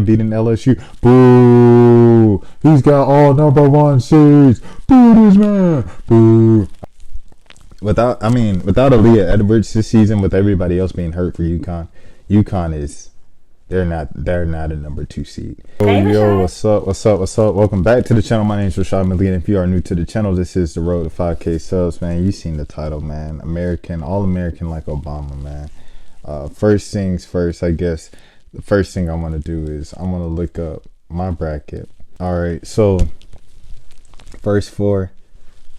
beating LSU. Boo! He's got all #1 seeds. Boo this man. Boo. Without Aaliyah Edwards this season, with everybody else being hurt for UConn is they're not a #2 seed. Yo, what's up? Welcome back to the channel. My name is Rashad Milligan. If you are new to the channel, this is the road to 5K subs, man. You seen the title, man. All-American like Obama, man. First things first, I guess. The first thing I'm going to do is I'm going to look up my bracket. All right, so first four.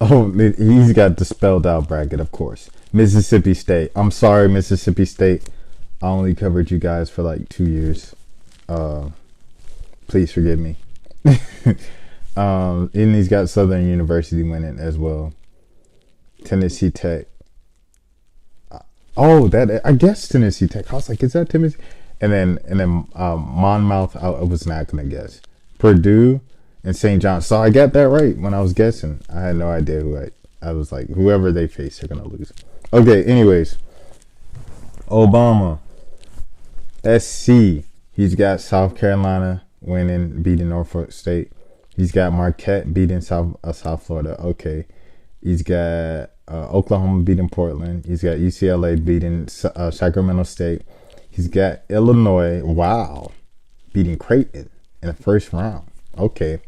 Oh, he's got the spelled out bracket, of course. Mississippi State. I'm sorry, Mississippi State. I only covered you guys for like 2 years. Please forgive me. And he's got Southern University winning as well. Tennessee Tech. Oh, that I guess Tennessee Tech. I was like, is that Tennessee? And then Monmouth, I was not gonna guess. Purdue and St. John's. So I got that right when I was guessing. I had no idea who I was like, whoever they face, they're gonna lose. Okay, anyways. Obama. SC. He's got South Carolina winning, beating Norfolk State. He's got Marquette beating South Florida. Okay. He's got Oklahoma beating Portland. He's got UCLA beating Sacramento State. He's got Illinois, wow, beating Creighton in the first round. Okay.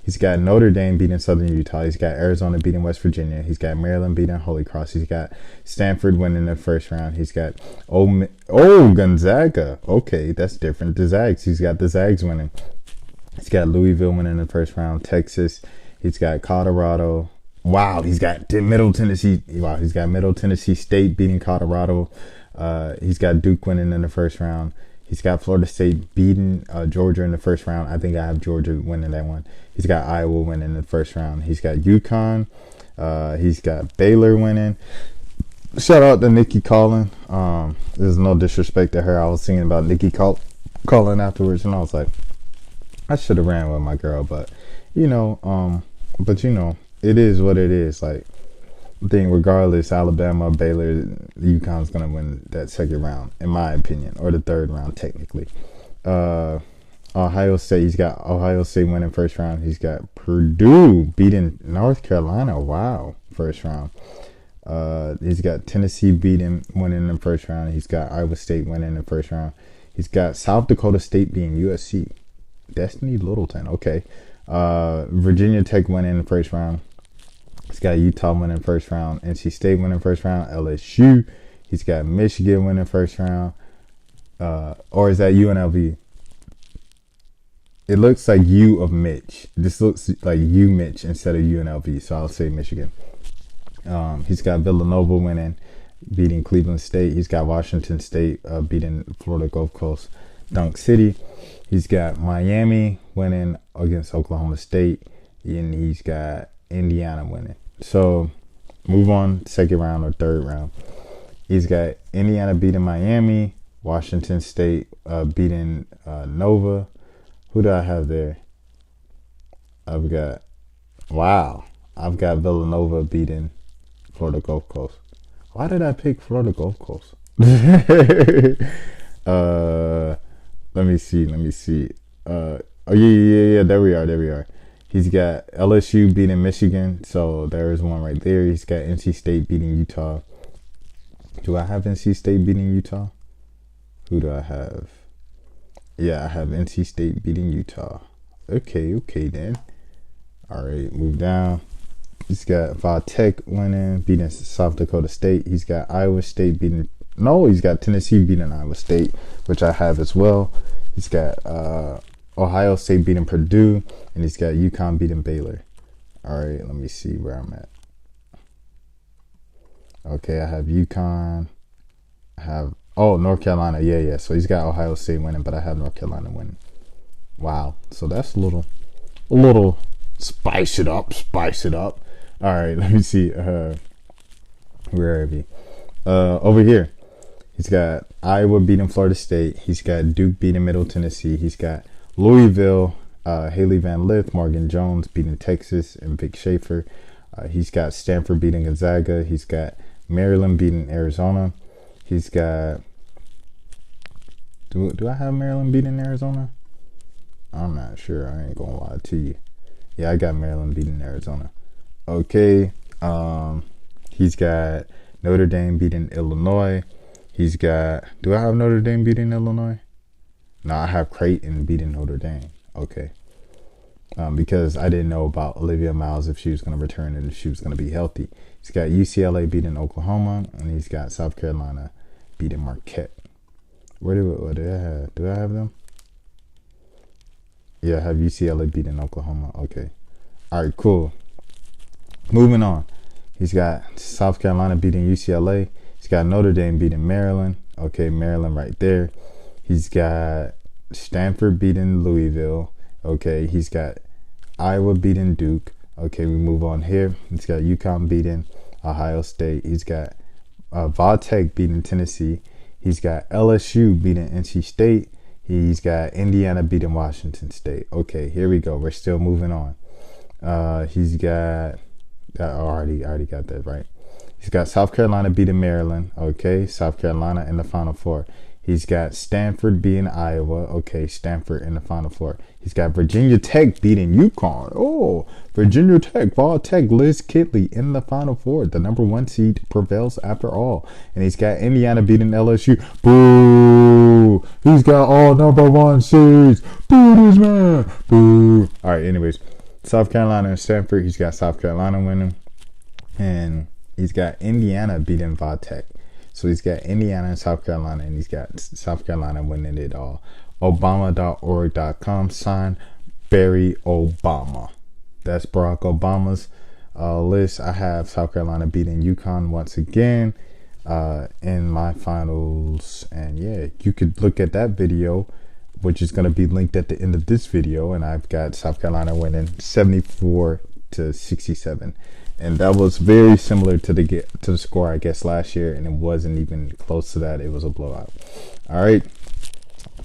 He's got Notre Dame beating Southern Utah. He's got Arizona beating West Virginia. He's got Maryland beating Holy Cross. He's got Stanford winning the first round. He's got Gonzaga. Okay, that's different. The Zags. He's got the Zags winning. He's got Louisville winning the first round. Texas. He's got Colorado. Wow, he's got Middle Tennessee. Wow, he's got Middle Tennessee State beating Colorado. He's got Duke winning in the first round. He's got Florida State beating Georgia in the first round. I think I have Georgia winning that one. He's got Iowa winning in the first round. He's got UConn. He's got Baylor winning. Shout out to Nikki Collin. There's no disrespect to her. I was singing about Nikki Collin afterwards, and I was like, I should have ran with my girl, but it is what it is. Like, I think regardless, Alabama, Baylor, UConn's gonna win that second round, in my opinion, or the third round technically. Ohio State, he's got Ohio State winning first round. He's got Purdue beating North Carolina. Wow, first round. He's got Tennessee winning the first round. He's got Iowa State winning the first round. He's got South Dakota State beating USC. Destiny Littleton. Okay. Virginia Tech winning the first round. He's got Utah winning first round. NC State winning first round. LSU. He's got Michigan winning first round. Or is that UNLV? It looks like U of Mitch. This looks like U Mitch instead of UNLV. So I'll say Michigan. He's got Villanova winning, beating Cleveland State. He's got Washington State beating Florida Gulf Coast Dunk City. He's got Miami winning against Oklahoma State. And he's got Indiana winning. So move on, second round or third round. He's got Indiana beating Miami, Washington State beating Nova. Who do I have there? I've got Villanova beating Florida Gulf Coast. Why did I pick Florida Gulf Coast? Let me see. Oh yeah, there we are. He's got LSU beating Michigan, so there is one right there. He's got NC State beating Utah. Do I have NC State beating Utah? Who do I have? Yeah, I have NC State beating Utah. Okay then. All right, move down. He's got Va Tech winning, beating South Dakota State. He's got Iowa State beating... No, he's got Tennessee beating Iowa State, which I have as well. He's got Ohio State beating Purdue, and he's got UConn beating Baylor. All right, let me see where I'm at. Okay, I have UConn. I have... Oh, North Carolina. Yeah. So he's got Ohio State winning, but I have North Carolina winning. Wow. So that's a little spice it up. All right, let me see. Where are we? Over here. He's got Iowa beating Florida State. He's got Duke beating Middle Tennessee. He's got Louisville, Haley Van Lith, Morgan Jones beating Texas, and Vic Schaefer. He's got Stanford beating Gonzaga. He's got Maryland beating Arizona. He's got... Do I have Maryland beating Arizona? I'm not sure. I ain't gonna lie to you. Yeah, I got Maryland beating Arizona. Okay. He's got Notre Dame beating Illinois. He's got. Do I have Notre Dame beating Illinois? No, I have Creighton beating Notre Dame. Okay. Because I didn't know about Olivia Miles, if she was going to return and if she was going to be healthy. He's got UCLA beating Oklahoma, and he's got South Carolina beating Marquette. What do I have? Do I have them? Yeah, I have UCLA beating Oklahoma. Okay. All right, cool. Moving on. He's got South Carolina beating UCLA. He's got Notre Dame beating Maryland. Okay, Maryland right there. He's got Stanford beating Louisville. Okay, he's got Iowa beating Duke. Okay, we move on here. He's got UConn beating Ohio State. He's got Tech beating Tennessee. He's got LSU beating NC State. He's got Indiana beating Washington State. Okay, here we go. We're still moving on. He's got I already got that right. He's got South Carolina beating Maryland. Okay, South Carolina in the Final Four. He's got Stanford beating Iowa. Okay, Stanford in the Final Four. He's got Virginia Tech beating UConn. Oh, Virginia Tech, Vol Tech, Liz Kitley in the Final Four. The number 1 seed prevails after all. And he's got Indiana beating LSU. Boo! He's got all number 1 seeds. Boo this man. Boo. All right, anyways. South Carolina and Stanford. He's got South Carolina winning. And he's got Indiana beating Vol Tech. So he's got Indiana and South Carolina, and he's got South Carolina winning it all. Obama.org.com, sign Barry Obama. That's Barack Obama's list. I have South Carolina beating UConn once again in my finals. And yeah, you could look at that video, which is going to be linked at the end of this video. And I've got South Carolina winning 74-67. And that was very similar to the score, I guess, last year, and it wasn't even close to that. It was a blowout. All right.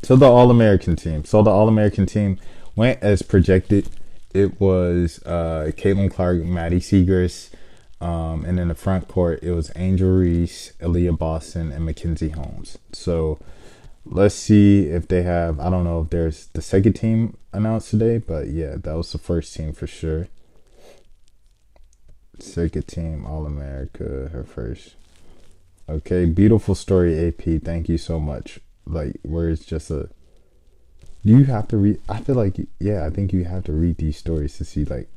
So the All-American team. So the All-American team went as projected. It was Caitlin Clark, Maddie Siegrist, and in the front court, it was Angel Reese, Aaliyah Boston, and Mackenzie Holmes. So let's see if they have, I don't know if there's the second team announced today, but yeah, that was the first team for sure. Second team, All-America, her first. Okay, beautiful story, AP. Thank you so much. Like, where it's just do you have to read? I feel like, yeah, I think you have to read these stories to see, like,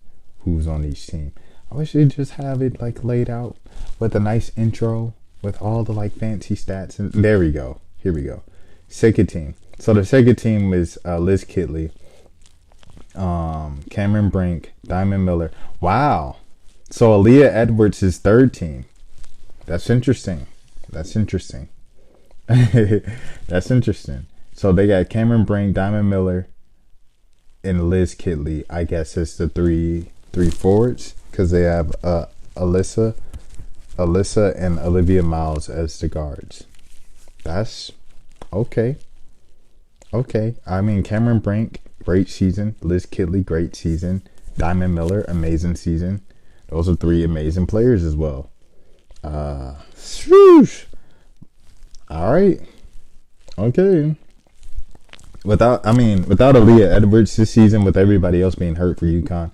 who's on each team. I wish they just have it, like, laid out with a nice intro with all the, like, fancy stats. And there we go. Here we go. Second team. So the second team is Liz Kitley, Cameron Brink, Diamond Miller. Wow. So Aaliyah Edwards is third team. That's interesting. That's interesting. So they got Cameron Brink, Diamond Miller, and Liz Kitley. I guess it's the three forwards, because they have Alyssa, and Olivia Miles as the guards. That's okay. Okay. I mean, Cameron Brink, great season. Liz Kitley, great season. Diamond Miller, amazing season. Those are 3 amazing players as well. Swoosh. All right. Okay. Without Aaliyah Edwards this season, with everybody else being hurt for UConn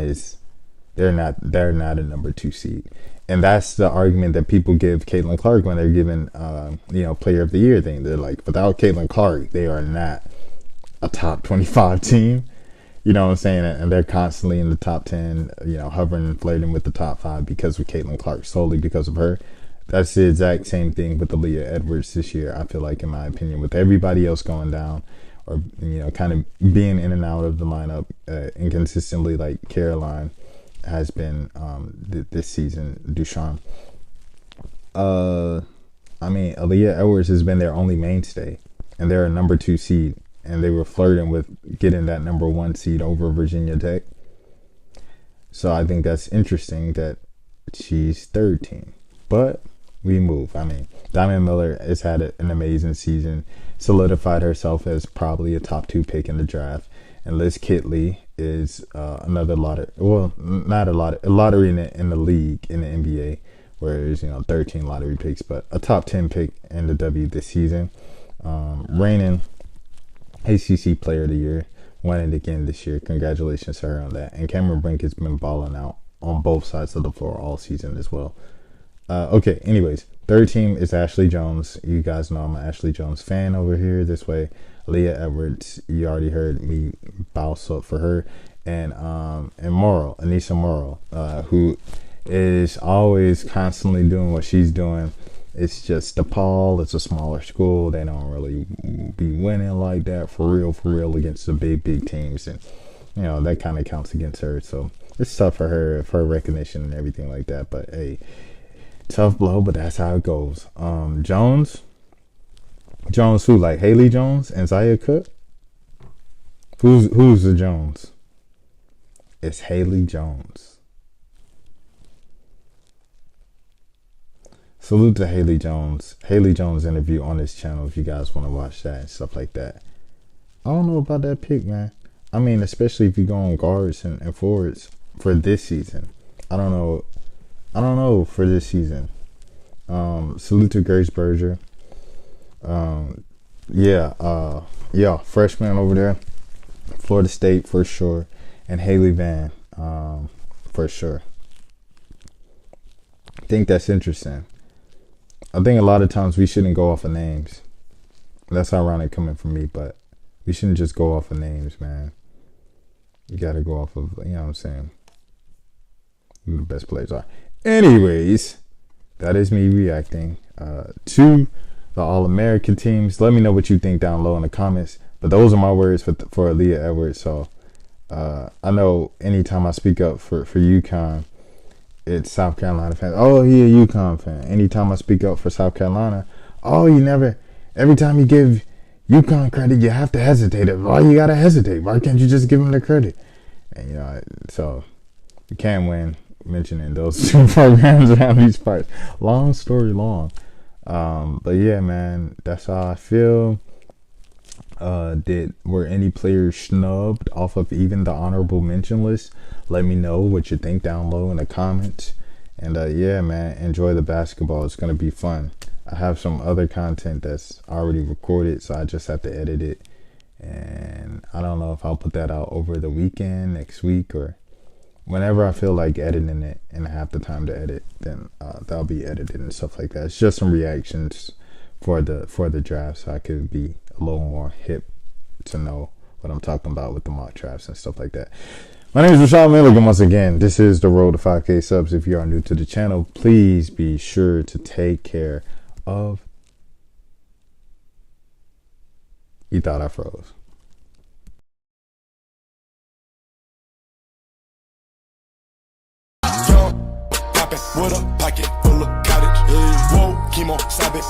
is they're not a number 2 seed, and that's the argument that people give Caitlin Clark when they're giving Player of the Year thing. They're like, without Caitlin Clark, they are not a top 25 team. You know what I'm saying? And they're constantly in the top 10, hovering and flirting with the top 5 because of Caitlin Clark, solely because of her. That's the exact same thing with Aaliyah Edwards this year, I feel like, in my opinion, with everybody else going down or, kind of being in and out of the lineup inconsistently, like Caroline has been this season, Ducharme. Aaliyah Edwards has been their only mainstay, and they're a number 2 seed. And they were flirting with getting that number 1 seed over Virginia Tech. So I think that's interesting that she's third team. But we move. Diamond Miller has had an amazing season, solidified herself as probably a top 2 pick in the draft. And Liz Kitley is another lottery. Well, not a lottery in the league, in the NBA, where there's 13 lottery picks, but a top 10 pick in the W this season. Reigning ACC Player of the Year. won it again this year. Congratulations to her on that. And Cameron Brink has been balling out on both sides of the floor all season as well. Okay, anyways, third team is Ashley Jones. You guys know I'm an Ashley Jones fan over here this way. Leah Edwards, you already heard me bounce up for her. And Morrow, Anisha Morrow, who is always constantly doing what she's doing. It's just DePaul. It's a smaller school. They don't really be winning like that for real against the big teams. And, you know, that kind of counts against her. So it's tough for her, for recognition and everything like that. But, hey, tough blow, but that's how it goes. Jones who, like Haley Jones and Zaya Cook? Who's the Jones? It's Haley Jones. Salute to Haley Jones. Haley Jones interview on this channel if you guys want to watch that and stuff like that. I don't know about that pick, man. I mean, especially if you go on guards and forwards for this season. I don't know for this season. Salute to Grace Berger. Freshman over there. Florida State for sure. And Haley Van, for sure. I think that's interesting. I think a lot of times we shouldn't go off of names. That's ironic coming from me, but we shouldn't just go off of names, man. You got to go off of, you know what I'm saying, who the best players are. Anyways, that is me reacting to the All-American teams. Let me know what you think down low in the comments. But those are my words for Leah Edwards. So I know anytime I speak up for UConn, it's South Carolina fans. Oh, he a UConn fan. Anytime I speak up for South Carolina, every time you give UConn credit, you have to hesitate. Why you gotta hesitate? Why can't you just give them the credit? And, you know, so you can't win mentioning those two programs around these parts. Long story long. But yeah, man, that's how I feel. Were any players snubbed off of even the honorable mention list? Let me know what you think down low in the comments. And yeah, man, enjoy the basketball. It's gonna be fun. I have some other content that's already recorded, so I just have to edit it. And I don't know if I'll put that out over the weekend, next week, or whenever I feel like editing it and I have the time to edit, then that'll be edited and stuff like that. It's just some reactions for the draft, so I could be a little more hip to know what I'm talking about with the mock drafts and stuff like that. My name is Rashad Milligan. Once again, this is the road to 5K subs. If you are new to the channel, please be sure to take care of. You thought I froze. With a pocket full of cottage. Whoa, chemo, stop it.